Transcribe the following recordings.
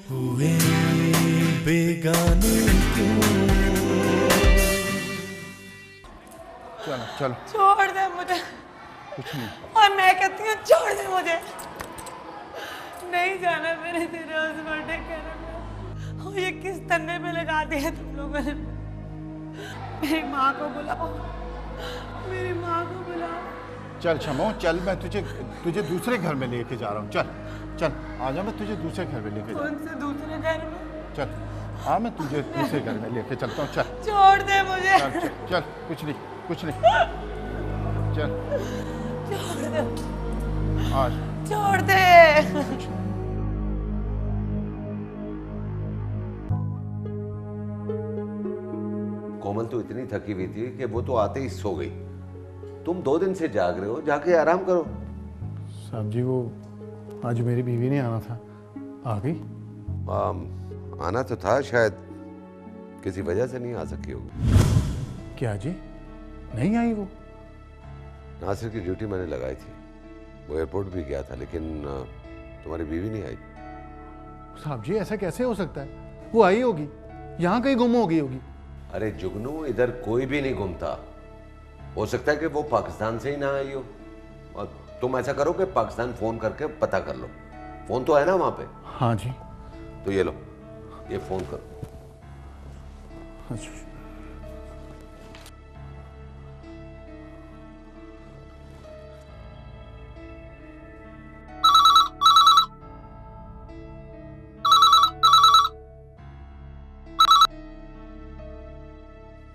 हुए बेगाने क्यों। चलो चलो छोड़ दे मुझे। कुछ नहीं। और मैं कहती हूँ छोड़ दे मुझे। नहीं जाना मेरे तेरे उस बर्थडे करने में। और ये किस तन्ने पे लगा दिया तुम लोगों ने। मेरी माँ को बुलाओ, मेरी माँ को बुलाओ। चल शमो चल, मैं तुझे दूसरे घर में लेके जा रहा हूँ। चल चल आजा, मैं तुझे दूसरे घर में लेके जा रहा कौन से दूसरे घर में? हूँ। चल हाँ, मैं तुझे दूसरे घर में लेके चलता हूँ। चल छोड़ दे मुझे। चल चल चल, कुछ नहीं कुछ नहीं। चल छोड़ दे, आज छोड़ दे। कुछ नहीं। कोमल तो इतनी थकी हुई थी कि वो तो आते ही सो गई। तुम 2 दिन से जाग रहे हो, जाके आराम करो। साहब जी वो आज मेरी बीवी ने आना था, आ गई? आना तो था, शायद किसी वजह से नहीं आ सकी होगी। क्या जी नहीं आई वो? नासिर की ड्यूटी मैंने लगाई थी, वो एयरपोर्ट भी गया था, लेकिन तुम्हारी बीवी नहीं आई। साहब जी ऐसा कैसे हो सकता है? वो आई होगी, यहाँ कहीं गुम हो गई होगी। अरे जुगनू, इधर कोई भी नहीं घूमता। हो सकता है कि वो पाकिस्तान से ही ना आई हो। और तुम ऐसा करो कि पाकिस्तान फोन करके पता कर लो। फोन तो है ना वहां पे? हाँ जी। तो ये लो, ये फोन करो। अच्छा।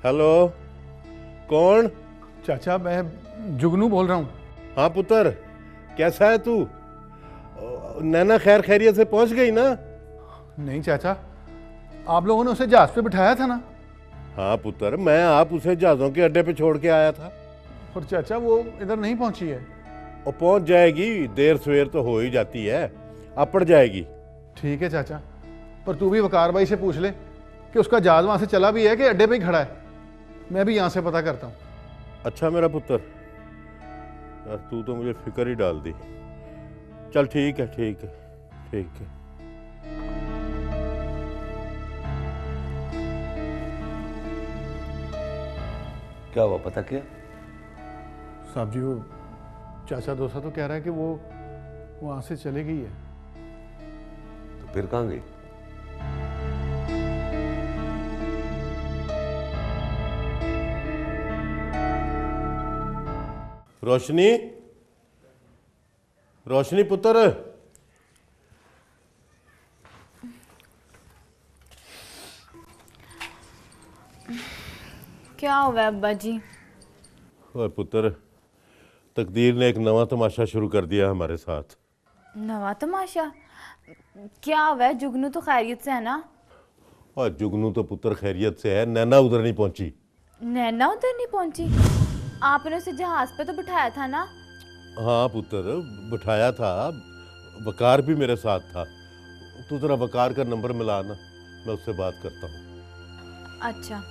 हेलो, कौन? चाचा मैं जुगनू बोल रहा हूँ। हाँ पुत्र, कैसा है तू? नैना खैर खैरियत से पहुंच गई ना? नहीं चाचा, आप लोगों ने उसे जहाज पे बिठाया था ना? हाँ पुत्र, मैं आप उसे जहाज़ों के अड्डे पे छोड़ के आया था। और चाचा वो इधर नहीं पहुंची है। और पहुंच जाएगी, देर सवेर तो हो ही जाती है, अब पड़ जाएगी। ठीक है चाचा, पर तू भी वकार भाई से पूछ ले कि उसका जहाज वहां से चला भी है कि अड्डे पे ही खड़ा है। मैं भी यहाँ से पता करता हूँ। अच्छा मेरा पुत्र, यार तू तो मुझे फिक्र ही डाल दी। चल ठीक है ठीक है ठीक है। क्या हुआ, पता किया? साहब जी वो चाचा दोसा तो कह रहा है कि वो वहां से चले गई है। तो फिर कहाँ गई? रोशनी, रोशनी पुत्र, क्या हुआ अब्बा जी? और पुत्र, तकदीर ने एक नवा तमाशा शुरू कर दिया हमारे साथ। नवा तमाशा? क्या हुआ है? जुगनू तो खैरियत से है ना? और जुगनू तो पुत्र खैरियत से है, नैना उधर नहीं पहुंची। नैना उधर नहीं पहुंची? आपने उसे जहाज पे तो बिठाया था ना? हाँ पुत्र, बिठाया था, वकार भी मेरे साथ था। तू जरा वकार का नंबर मिला ना, मैं उससे बात करता हूँ। अच्छा।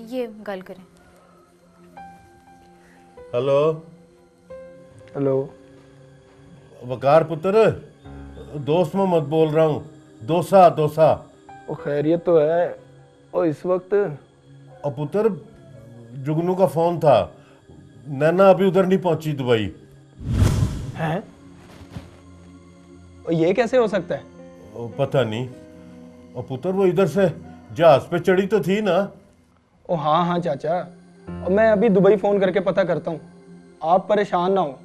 ये गल करें। Hello hello. वकार पुत्र, दोस्त मोहम्मद बोल रहा हूँ। दोसा दोसा। वो खैरियत तो है। और इस वक्त और पुत्र, जुगनू का फोन था, नैना अभी उधर नहीं पहुंची दुबई। है? और ये कैसे हो सकता है? पता नहीं। और पुत्र वो इधर से जहाज पे चढ़ी तो थी ना? ओ हाँ हाँ चाचा, और मैं अभी दुबई फोन करके पता करता हूँ, आप परेशान ना हो।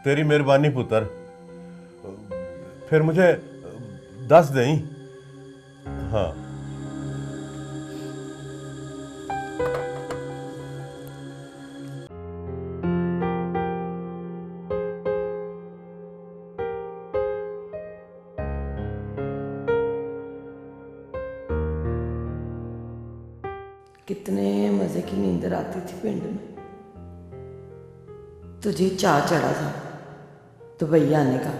तेरी मेहरबानी पुत्र, फिर मुझे दस दें। हाँ कितने मजे की नींदर आती थी पिंड में। तुझे चाह चढ़ा था दुबई आने का,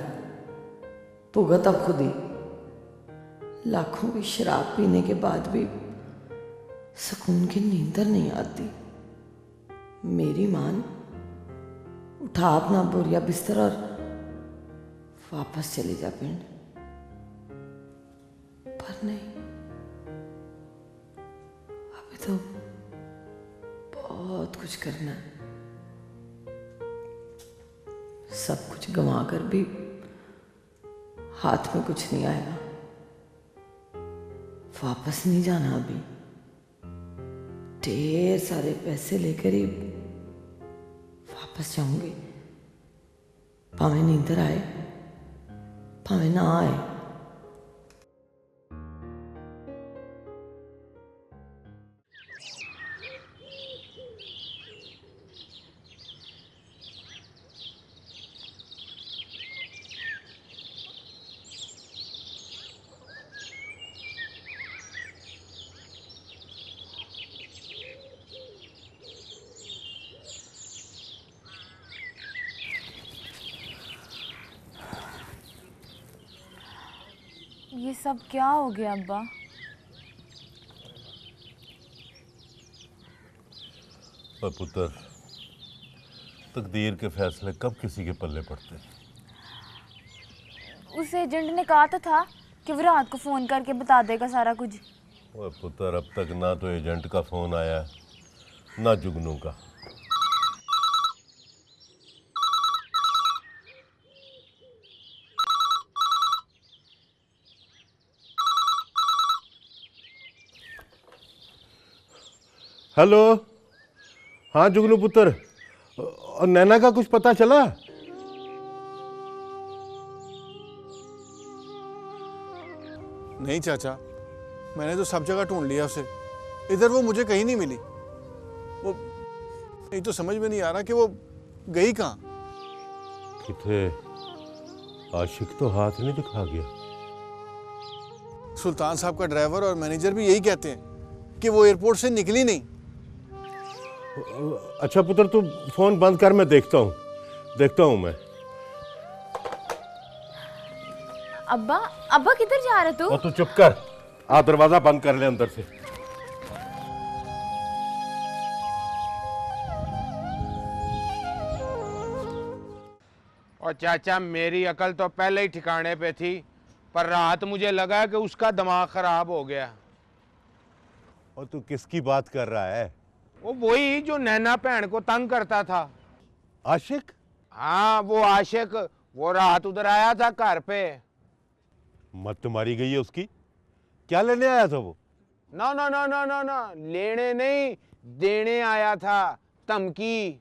भुगत अब खुद ही। लाखों की शराब पीने के बाद भी सुकून की नींदर नहीं आती। मेरी मान उठा अपना बोरिया बिस्तर और वापस चली जा पिंड, पर नहीं, अभी तो बहुत कुछ करना है। सब कुछ गंवा कर भी हाथ में कुछ नहीं आएगा। वापस नहीं जाना अभी, ढेर सारे पैसे लेकर ही वापस जाऊंगी, भावे नींदर आए भावे ना आए। ये सब क्या हो गया अब्बा? और पुत्र, तकदीर के फैसले कब किसी के पल्ले पड़ते हैं। उस एजेंट ने कहा तो था कि वो रात को फोन करके बता देगा सारा कुछ। और पुत्र, अब तक ना तो एजेंट का फोन आया ना जुगनू का। हेलो, हाँ जुगनू पुत्र, और नैना का कुछ पता चला? नहीं चाचा, मैंने तो सब जगह ढूंढ लिया उसे, इधर वो मुझे कहीं नहीं मिली। वो नहीं तो समझ में नहीं आ रहा कि वो गई कहाँ। किथे आशिक तो हाथ नहीं दिखा गया। सुल्तान साहब का ड्राइवर और मैनेजर भी यही कहते हैं कि वो एयरपोर्ट से निकली नहीं। अच्छा पुत्र, तू फोन बंद कर, मैं देखता हूँ मैं। अब्बा अब्बा किधर जा रहे तू? और तू चुप कर, आ दरवाजा बंद कर ले अंदर से। और चाचा, मेरी अकल तो पहले ही ठिकाने पे थी, पर रात मुझे लगा कि उसका दिमाग खराब हो गया। और तू किसकी बात कर रहा है? वो वही जो नैना भैन को तंग करता था। आशिक? हाँ, वो आशिक, वो रात उधर आया था घर पे। मत मारी गई है उसकी? क्या लेने आया था वो? ना ना ना ना ना ना, लेने नहीं, देने आया था। धमकी।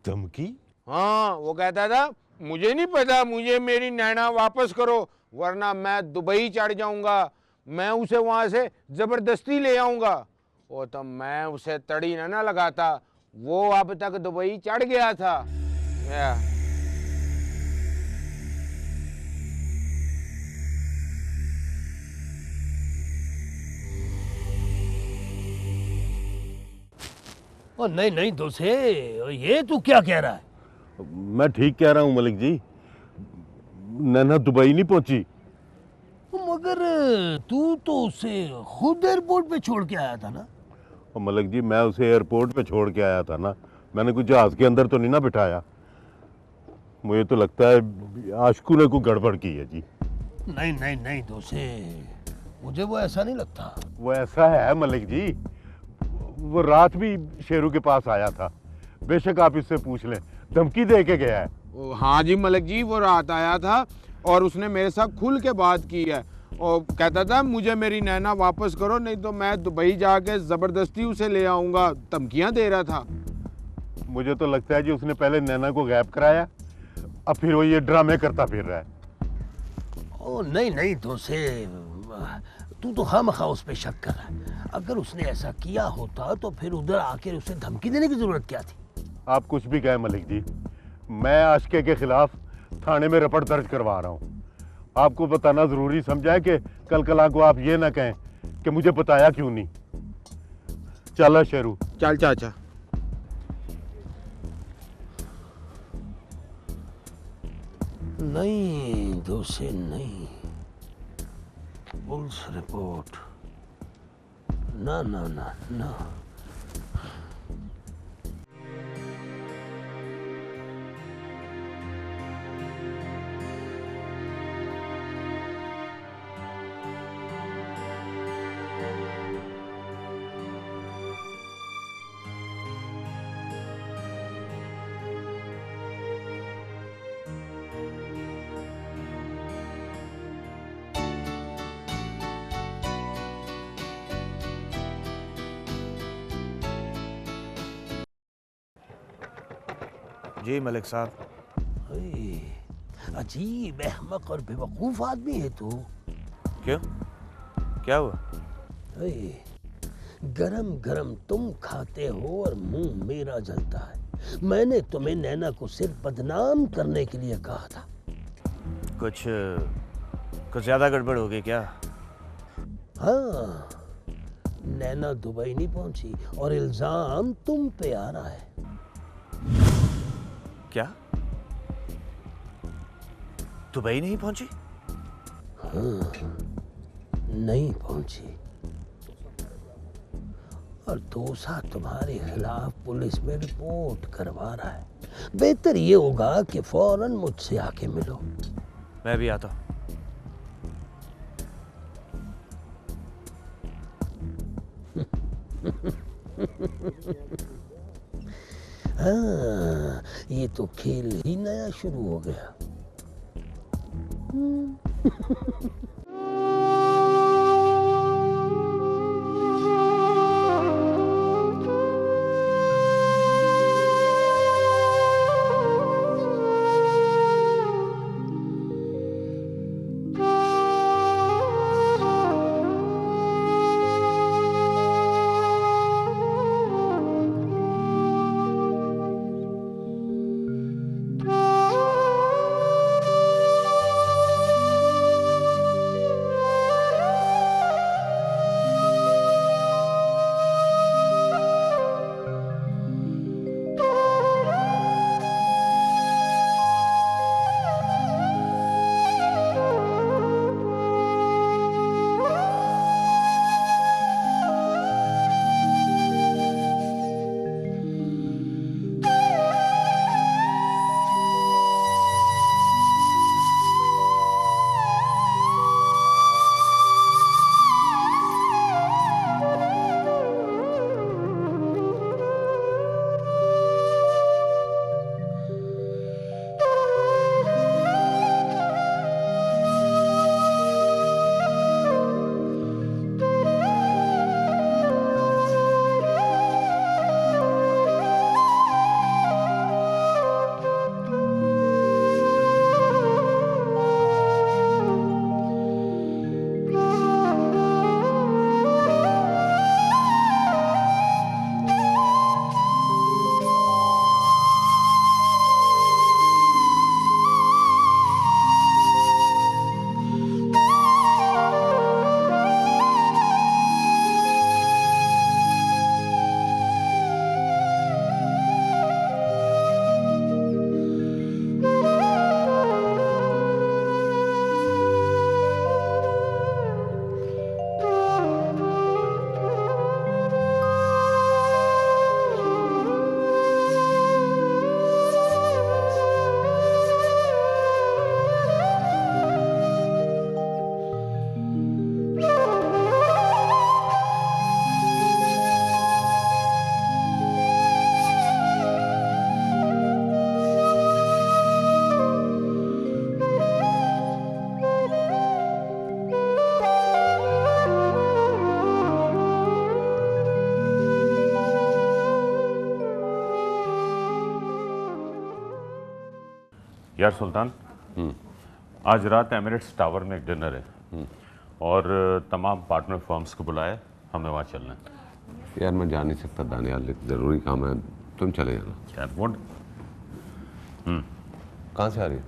धमकी? हाँ, वो कहता था मुझे नहीं पता, मुझे मेरी नैना वापस करो वरना मैं दुबई चढ़ जाऊंगा, मैं उसे वहां से जबरदस्ती ले आऊंगा। वो तो मैं उसे तड़ी ना लगाता, वो अब तक दुबई चढ़ गया था। ओ नहीं नहीं दोसे, ये तू क्या कह रहा है? मैं ठीक कह रहा हूँ मलिक जी, नैना दुबई नहीं पहुंची। मगर तू तो उसे खुद एयरपोर्ट पे छोड़ के आया था ना? और मलिक जी, मैं उसे एयरपोर्ट पे छोड़ के आया था ना, मैंने कुछ जहाज के अंदर तो नहीं ना बिठाया। मुझे तो लगता है आशिकू ने कोई गड़बड़ की है जी। नहीं नहीं नहीं दोसे, मुझे वो ऐसा नहीं लगता। वो ऐसा है मलिक जी, वो रात भी शेरू के पास आया था, बेशक आप इससे पूछ लें, धमकी दे के गया है। हाँ जी मलिक जी, वो रात आया था और उसने मेरे साथ खुल के बात की है और कहता था मुझे मेरी नैना वापस करो नहीं तो मैं दुबई जाके ज़बरदस्ती उसे ले आऊँगा, धमकियाँ दे रहा था। मुझे तो लगता है जी उसने पहले नैना को गायब कराया, अब फिर वो ये ड्रामे करता फिर रहा है। ओ नहीं नहीं दोसे, तू तो खामखा उस पे शक कर रहा है। अगर उसने ऐसा किया होता तो फिर उधर आकर उसे धमकी देने की जरूरत क्या थी? आप कुछ भी कहें मलिक जी, मैं आशिके के खिलाफ थाने में रपट दर्ज करवा रहा हूँ। आपको बताना जरूरी समझा है कि कल को आप ये ना कहें कि मुझे बताया क्यों नहीं। चल शेरू, चल चाचा। नहीं दोसे नहीं, पुलिस रिपोर्ट ना ना ना ना। जी मलिक साहब। अजीब, अहमक और बेवकूफ आदमी है तू। क्यों, क्या हुआ? गरम गरम तुम खाते हो और मुंह मेरा जलता है। मैंने तुम्हें नैना को सिर्फ बदनाम करने के लिए कहा था। कुछ ज्यादा गड़बड़ हो गई क्या? हाँ, नैना दुबई नहीं पहुंची और इल्जाम तुम पे आ रहा है। क्या दुबई नहीं पहुंची? हाँ, नहीं पहुंची और दोसा तुम्हारे खिलाफ पुलिस में रिपोर्ट करवा रहा है। बेहतर ये होगा कि फौरन मुझसे आके मिलो। मैं भी आता हूं। हाँ, ये तो खेल ही नया शुरू हो गया। यार सुल्तान, आज रात एमिरेट्स टावर में एक डिनर है और तमाम पार्टनर फर्म्स को बुलाया, हमें वहाँ चलना है। यार मैं जा नहीं सकता दानियाल, ज़रूरी काम है, तुम चले जाना। यार वोट कहाँ से आ रही है?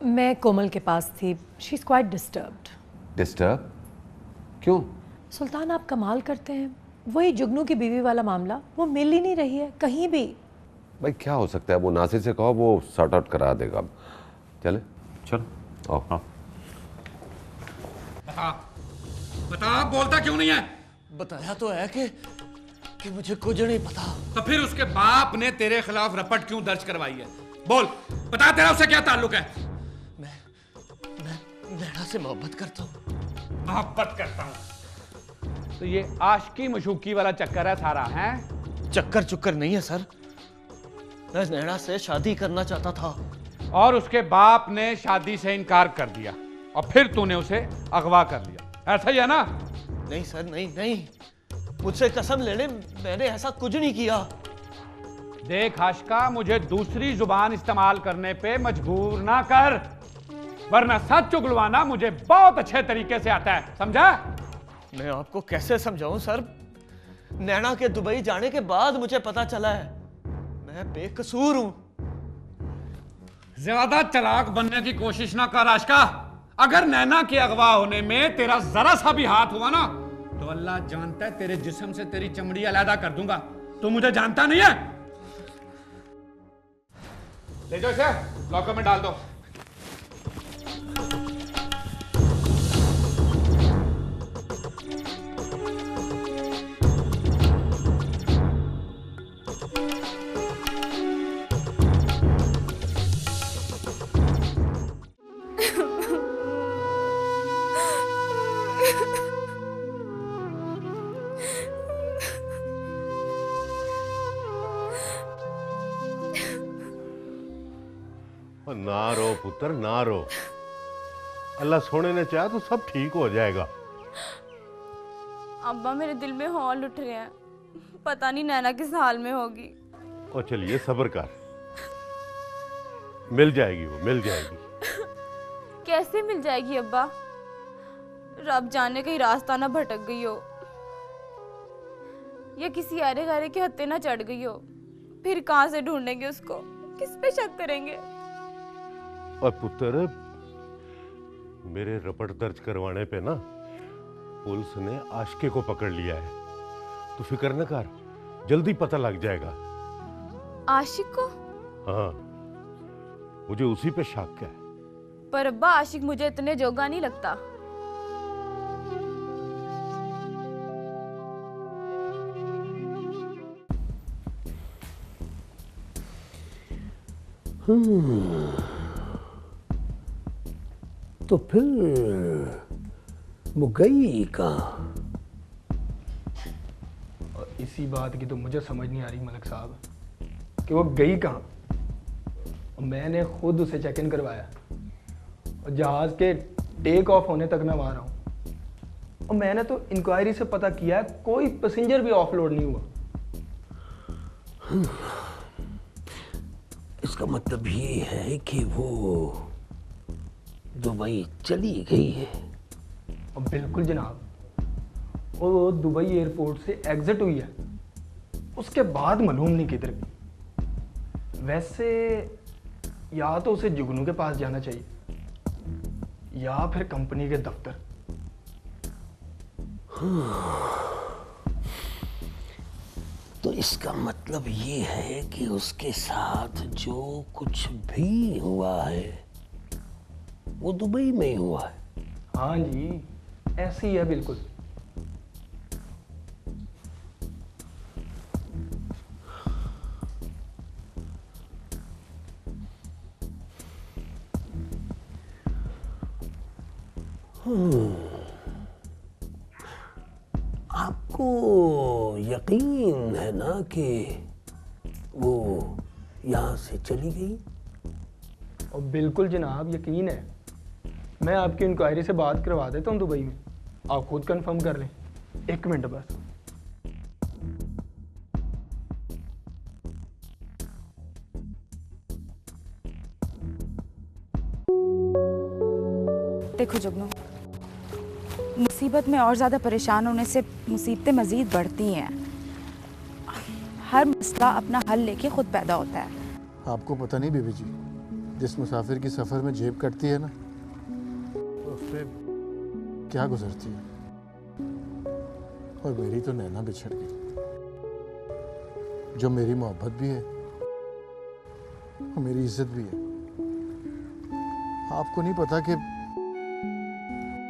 मैं कोमल के पास थी। She is quite disturbed. Disturb क्यों? सुल्तान आप कमाल करते हैं, वही जुगनू की बीवी वाला मामला, वो मिल ही नहीं रही है कहीं भी। भाई क्या हो सकता है, वो नासिर से कहो, वो सॉर्ट आउट करा देगा। चले चल आओ। हाँ बता बोलता क्यों नहीं है? बताया तो है कि मुझे कुछ नहीं पता। तो फिर उसके बाप ने तेरे खिलाफ रपट क्यों दर्ज करवाई है? बोल, बता, तेरा उससे क्या ताल्लुक है? मैं नैना से मोहब्बत करता हूँ। मोहब्बत करता हूँ? तो ये आशिकी मशूकी वाला चक्कर है सारा, है? चक्कर नहीं है सर, मैं नैना से शादी करना चाहता था। और उसके बाप ने शादी से इनकार कर दिया और फिर तूने उसे अगवा कर लिया, ऐसा ही है ना? नहीं सर, नहीं, मुझसे कसम ले ले, मैंने ऐसा कुछ नहीं किया। देख आशिका, मुझे दूसरी जुबान इस्तेमाल करने पे मजबूर ना कर, वरना सच उगलवाना मुझे बहुत अच्छे तरीके से आता है, समझा? मैं आपको कैसे समझाऊं सर, नैना के दुबई जाने के बाद मुझे पता चला है मैं बेकसूर हूं। ज्यादा चालाक बनने की कोशिश ना कर आशिका। अगर नैना के अगवा होने में तेरा जरा सा भी हाथ हुआ ना, तो अल्लाह जानता है तेरे जिस्म से तेरी चमड़ी अलहदा कर दूंगा। तू मुझे जानता नहीं है? ले जाओ इसे, लॉकर में डाल दो। ना रो पुत्र, ना रो। अल्लाह सोने ने चाहा तो सब ठीक हो जाएगा। अब्बा मेरे दिल में हौल उठ रहे हैं, पता नहीं नैना किस हाल में होगी। और चलिए सब्र कर, मिल जाएगी, वो मिल जाएगी। कैसे मिल जाएगी अब्बा? रब जाने कहीं रास्ता ना भटक गई हो या किसी आरे गारे के हत्थे ना चढ़ गई हो, फिर कहां से ढूंढेंगे उसको? किस पे शक करेंगे? और पुत्र, मेरे रपट दर्ज करवाने पे ना पुलिस ने आशिके को पकड़ लिया है। तू फिक्र न कर, जल्दी पता लग जाएगा। आशिक को? हाँ, मुझे उसी पे शक है। पर अब्बा, आशिक मुझे इतने जोगा नहीं लगता। तो फिर वो गई कहाँ? और इसी बात की तो मुझे समझ नहीं आ रही मलिक साहब कि वो गई कहाँ। और मैंने खुद उसे चेक इन करवाया और जहाज़ के टेक ऑफ होने तक मैं वहाँ रहा हूँ। और मैंने तो इंक्वायरी से पता किया है, कोई पैसेंजर भी ऑफलोड नहीं हुआ। इसका मतलब ये है कि वो दुबई चली गई है। और बिल्कुल जनाब, वो दुबई एयरपोर्ट से एग्जिट हुई है, उसके बाद मालूम नहीं किधर गई। वैसे या तो उसे जुगनू के पास जाना चाहिए या फिर कंपनी के दफ्तर। तो इसका मतलब ये है कि उसके साथ जो कुछ भी हुआ है वो दुबई में ही हुआ है। हाँ जी, ऐसे ही है बिल्कुल। आपको यकीन है ना कि वो यहाँ से चली गई? और बिल्कुल जनाब, यकीन है। मैं आपकी इंक्वायरी से बात करवा देता हूँ दुबई में, आप खुद कंफर्म कर लें। 1 मिनट बस। देखो जुगनू, मुसीबत में और ज़्यादा परेशान होने से मुसीबतें मज़ीद बढ़ती हैं। हर मसला अपना हल लेके खुद पैदा होता है। आपको पता नहीं बीबी जी, जिस मुसाफिर की सफ़र में जेब कटती है ना, तो उस पर क्या गुजरती है। और मेरी तो नैना बिछड़ गई, जो मेरी मोहब्बत भी है और मेरी इज्जत भी है। आपको नहीं पता कि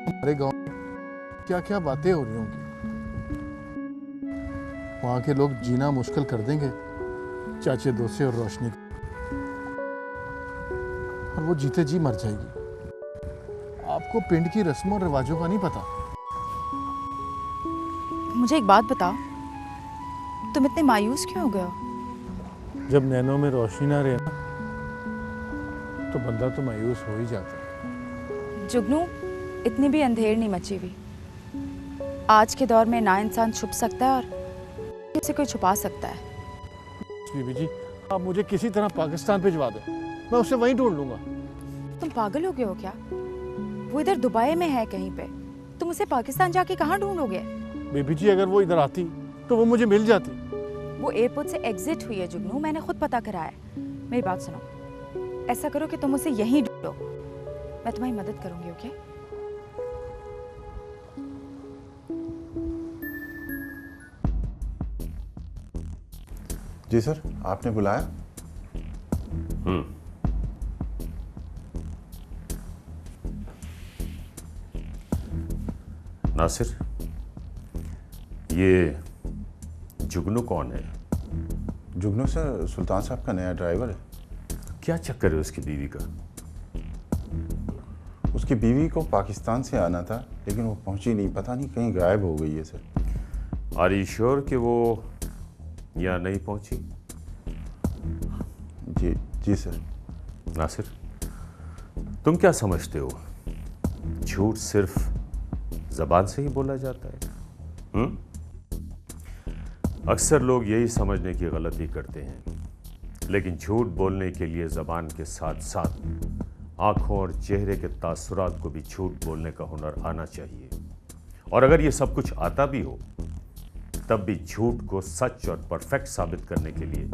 हमारे गांव में क्या क्या बातें हो रही होंगी। वहाँ के लोग जीना मुश्किल कर देंगे चाचे दोसे और रोशनी को, और वो जीते जी मर जाएगी। आपको पिंड की रस्मों और रिवाजों का नहीं पता। मुझे एक बात बताओ, तुम इतने मायूस क्यों हो गए हो? जब नैनों में रोशनी ना रहे ना, तो बंदा तो मायूस हो ही जाता है। जुगनू, इतनी भी अंधेर नहीं मची हुई। आज के दौर में ना इंसान छुप सकता है और किसी कोई छुपा सकता है। बीबी जी, आप मुझे किसी तरह पाकिस्तान भिजवा दो, मैं उसे वहीं ढूंढ लूंगा। तुम पागल हो गए हो क्या? वो इधर दुबई में है कहीं पे, तुम उसे पाकिस्तान जाके कहाँ ढूंढोगे? बीबी जी, अगर वो इधर आती तो वो मुझे मिल जाती। वो एयरपोर्ट से एग्जिट हुई है जुगनू, मैंने खुद पता करा है। मेरी बात सुनो, ऐसा करो कि तुम उसे यहीं ढूंढो, मैं तुम्हारी मदद करूंगी। ओके? जी सर, आपने बुलाया? नासिर, ये जुगनू कौन है? जुगनू सर सुल्तान साहब का नया ड्राइवर है। क्या चक्कर है उसकी बीवी का? उसकी बीवी को पाकिस्तान से आना था, लेकिन वो पहुंची नहीं, पता नहीं कहीं गायब हो गई है सर। आर यू श्योर कि वो यहाँ नहीं पहुंची? जी सर। नासिर, तुम क्या समझते हो झूठ सिर्फ जबान से ही बोला जाता है? अक्सर लोग यही समझने की गलती करते हैं, लेकिन झूठ बोलने के लिए जबान के साथ साथ आंखों और चेहरे के तासुरात को भी झूठ बोलने का हुनर आना चाहिए। और अगर ये सब कुछ आता भी हो, तब भी झूठ को सच और परफेक्ट साबित करने के लिए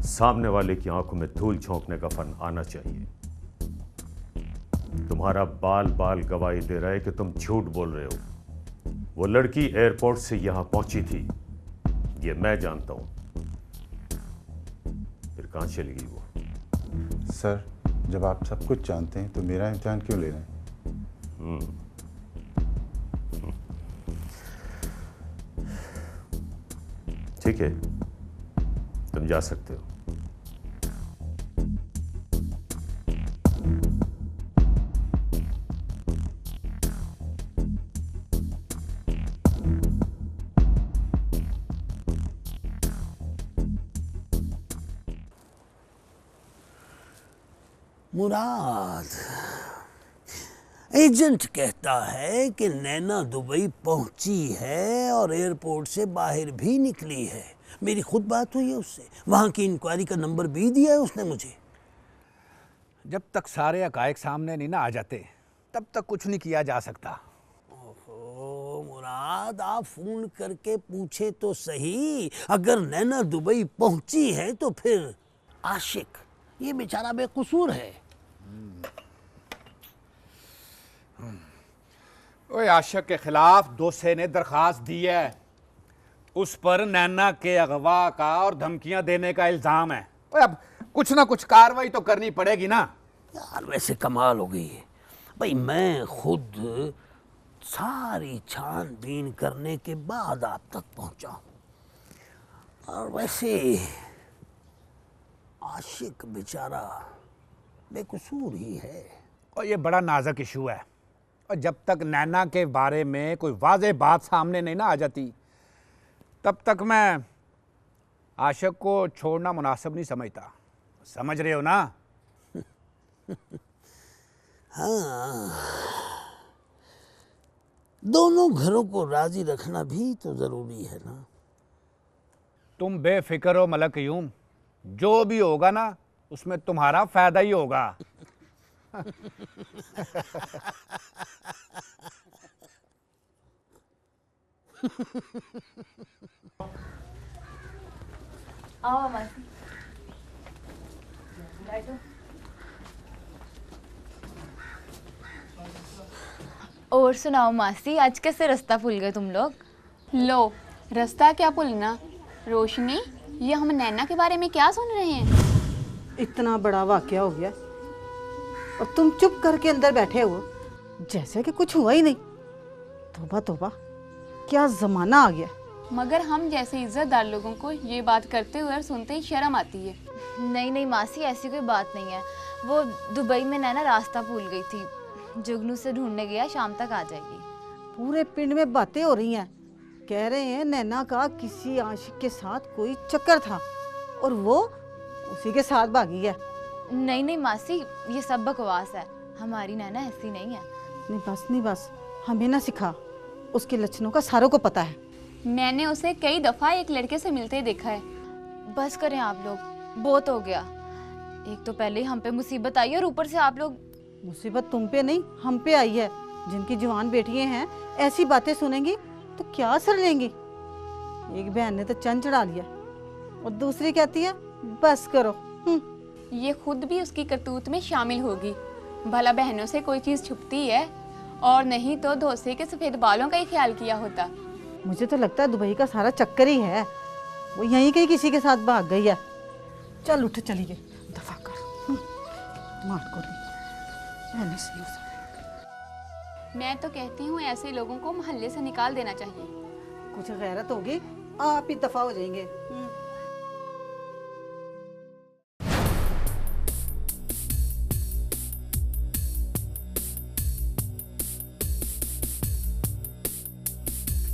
सामने वाले की आंखों में धूल झोंकने का फन आना चाहिए। तुम्हारा बाल बाल गवाही दे रहा है कि तुम झूठ बोल रहे हो। वो लड़की एयरपोर्ट से यहां पहुंची थी, ये मैं जानता हूं। फिर कहां चली गई वो? सर, जब आप सब कुछ जानते हैं तो मेरा इम्तिहान क्यों ले रहे हैं? ठीक है, तुम जा सकते हो। मुराद, एजेंट कहता है कि नैना दुबई पहुंची है और एयरपोर्ट से बाहर भी निकली है। मेरी खुद बात हुई है उससे, वहाँ की इंक्वायरी का नंबर भी दिया है उसने मुझे। जब तक सारे हकायक सामने नहीं ना आ जाते, तब तक कुछ नहीं किया जा सकता। ओहो मुराद, आप फोन करके पूछे तो सही। अगर नैना दुबई पहुंची है तो फिर आशिक, ये बेचारा बेकसूर है। ओए, आशिक के खिलाफ दोसे ने दरखास्त दी है। उस पर नैना के अगवा का और धमकियां देने का इल्जाम है। ओए, अब कुछ ना कुछ कार्रवाई तो करनी पड़ेगी ना। यार वैसे कमाल हो गई है भाई, मैं खुद सारी छानबीन करने के बाद आप तक पहुंचा हूं। और वैसे आशिक बेचारा बेकसूर ही है। और ये बड़ा नाजुक इशू है, और जब तक नैना के बारे में कोई वाज़ेह बात सामने नहीं ना आ जाती, तब तक मैं आशिक को छोड़ना मुनासिब नहीं समझता। समझ रहे हो ना? हाँ, दोनों घरों को राजी रखना भी तो जरूरी है ना। तुम बेफिक्र हो मलक यूम, जो भी होगा ना उसमें तुम्हारा फायदा ही होगा। आओ मासी। और सुनाओ मासी, आज कैसे रास्ता भूल गए तुम लोग? लो, रास्ता क्या भूलना। रोशनी, ये हम नैना के बारे में क्या सुन रहे हैं? इतना बड़ा वाकया हो गया और तुम चुप करके अंदर बैठे हो जैसे कि कुछ हुआ ही नहीं। तौबा तौबा, क्या जमाना आ गया। मगर हम जैसे इज्जतदार लोगों को ये बात करते हुए और सुनते ही शर्म आती है। नहीं नहीं मासी, ऐसी कोई बात नहीं है। वो दुबई में नैना रास्ता भूल गई थी, जुगनू से ढूंढने गया, शाम तक आ जाएगी। पूरे पिंड में बातें हो रही हैं, कह रहे हैं नैना का किसी आशिक के साथ कोई चक्कर था और वो उसी के साथ भागी है। नहीं नहीं मासी, ये सब बकवास है, हमारी नैना ऐसी नहीं है। नहीं बस हमें ना सिखा, उसके लक्षणों का सारों को पता है। मैंने उसे कई दफा एक लड़के से मिलते देखा है। बस करें आप लोग, बहुत हो गया। एक तो पहले ही हम पे मुसीबत आई और ऊपर से आप लोग। मुसीबत तुम पे नहीं हम पे आई है। जिनकी जवान बेटियां हैं ऐसी बातें सुनेंगी तो क्या असर लेंगी। एक बहन ने तो चंद चढ़ा लिया और दूसरी कहती है बस करो। ये खुद भी उसकी करतूत में शामिल होगी। भला बहनों से कोई चीज छुपती है, और नहीं तो धोसे के सफेद बालों का ही ख्याल किया होता। मुझे तो लगता है दुबई का सारा चक्कर ही है, वो यहीं कहीं किसी के साथ भाग गई है। चल उठ चलिए, दफा कर। मार को नहीं सही हो सकता। मैं तो कहती हूँ ऐसे लोगों को मोहल्ले से निकाल देना चाहिए। कुछ गैरत होगी आप ही दफा हो जाएंगे।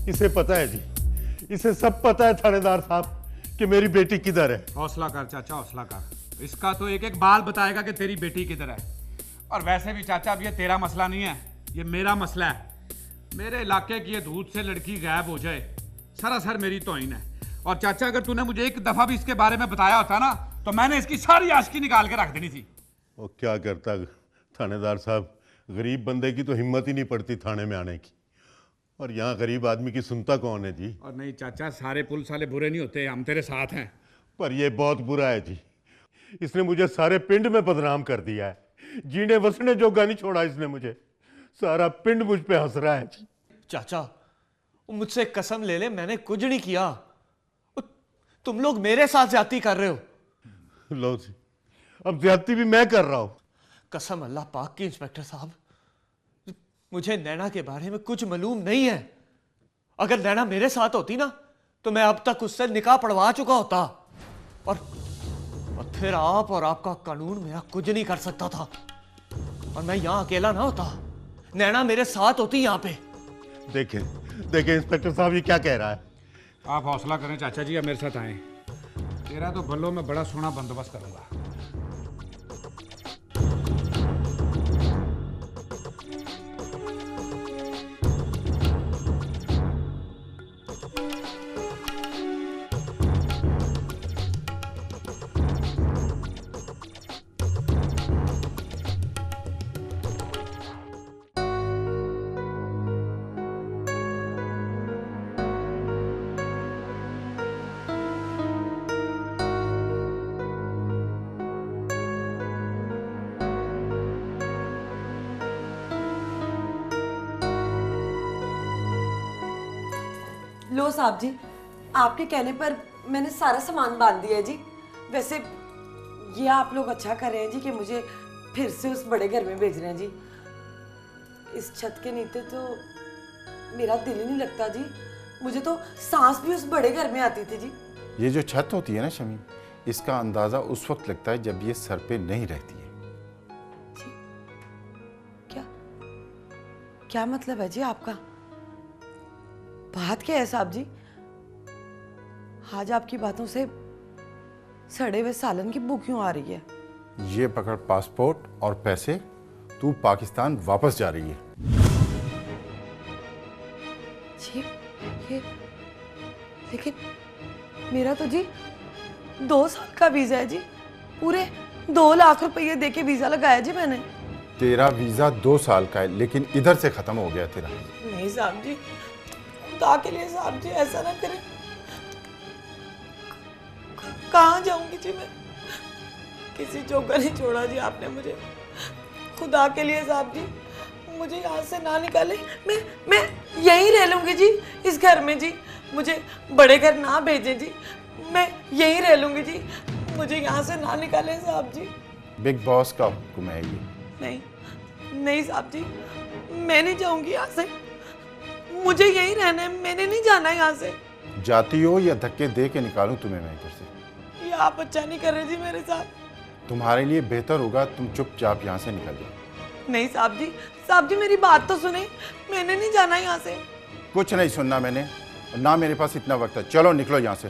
इसे पता है जी, इसे सब पता है थानेदार साहब कि मेरी बेटी किधर है। हौसला कर चाचा, हौसला कर। इसका तो एक एक बाल बताएगा कि तेरी बेटी किधर है। और वैसे भी चाचा, अब ये तेरा मसला नहीं है, ये मेरा मसला है। मेरे इलाके की ये दूध से लड़की गायब हो जाए, सरासर मेरी तौहीन है। और चाचा, अगर तूने मुझे एक दफा भी इसके बारे में बताया होता ना, तो मैंने इसकी सारी आशिकी निकाल के रख देनी थी। वो क्या करता थानेदार साहब, गरीब बंदे की तो हिम्मत ही नहीं पड़ती थाने में आने की, और यहाँ गरीब आदमी की सुनता कौन है जी। और नहीं चाचा, सारे पुलिस वाले बुरे नहीं होते, हम तेरे साथ हैं। पर ये बहुत बुरा है जी, इसने मुझे सारे पिंड में बदनाम कर दिया है। जीने बसने जोगा नहीं छोड़ा इसने मुझे, सारा पिंड मुझ पे हंस रहा है जी। चाचा, मुझसे कसम ले ले, मैंने कुछ नहीं किया। तुम लोग मेरे साथ ज्यादती कर रहे हो। लो जी, अब ज्यादती भी मैं कर रहा हूं। कसम अल्लाह पाक की इंस्पेक्टर साहब, मुझे नैना के बारे में कुछ मालूम नहीं है। अगर नैना मेरे साथ होती ना, तो मैं अब तक उससे निकाह पढ़वा चुका होता। और फिर आप और आपका कानून मेरा कुछ नहीं कर सकता था। और मैं यहां अकेला ना होता, नैना मेरे साथ होती यहां पे। देखें इंस्पेक्टर साहब, ये क्या कह रहा है। आप हौसला करें चाचा जी, अब मेरे साथ आए। तेरा तो भल्लो में बड़ा सोना बंदोबस्त करूंगा। लो साहब जी, आपके कहने पर मैंने सारा सामान बांध दिया है जी। वैसे ये आप लोग अच्छा कर रहे हैं जी कि मुझे फिर से उस बड़े घर में भेज रहे हैं जी। इस छत के नीचे तो मेरा दिल ही नहीं लगता जी। मुझे तो सांस भी उस बड़े घर में आती थी जी। ये जो छत होती है ना शमीम, इसका अंदाजा उस वक्त लगता है जब ये सर पे नहीं रहती है। क्या मतलब है जी आपका? बात क्या है साहब जी? आज आपकी बातों से सड़े हुए सालन की बू क्यों आ रही है? ये पकड़ पासपोर्ट और पैसे, तू पाकिस्तान वापस जा रही है। जी ये लेकिन मेरा तो जी 2 साल का वीजा है जी। पूरे 2 लाख रुपए दे के वीजा लगाया जी मैंने। तेरा वीजा 2 साल का है, लेकिन इधर से खत्म हो गया तेरा। नहीं साहब जी, खुदा के लिए साहब जी ऐसा ना करें। कहाँ जाऊंगी जी मैं? किसी जोगा नहीं छोड़ा जी आपने मुझे। खुदा के लिए साहब जी मुझे यहाँ से ना निकाले। मैं यहीं रह लूंगी जी, इस घर में जी। मुझे बड़े घर ना भेजें जी, मैं यहीं रह लूंगी जी। मुझे यहाँ से ना निकाले साहब जी। बिग बॉस का हुक्म है ये। नहीं साहब जी, मैं नहीं जाऊंगी यहाँ से। मुझे यहीं रहना है, मैंने नहीं जाना यहाँ से। जाती हो या धक्के दे के निकालूं तुम्हें मैं इधर से? ये आप अच्छा नहीं कर रहे जी मेरे साथ। तुम्हारे लिए बेहतर होगा तुम चुपचाप यहाँ से निकल जाओ। नहीं साहब जी मेरी बात तो सुने, मैंने नहीं जाना यहाँ से। कुछ नहीं सुनना मैंने, और ना मेरे पास इतना वक्त है। चलो निकलो यहाँ से।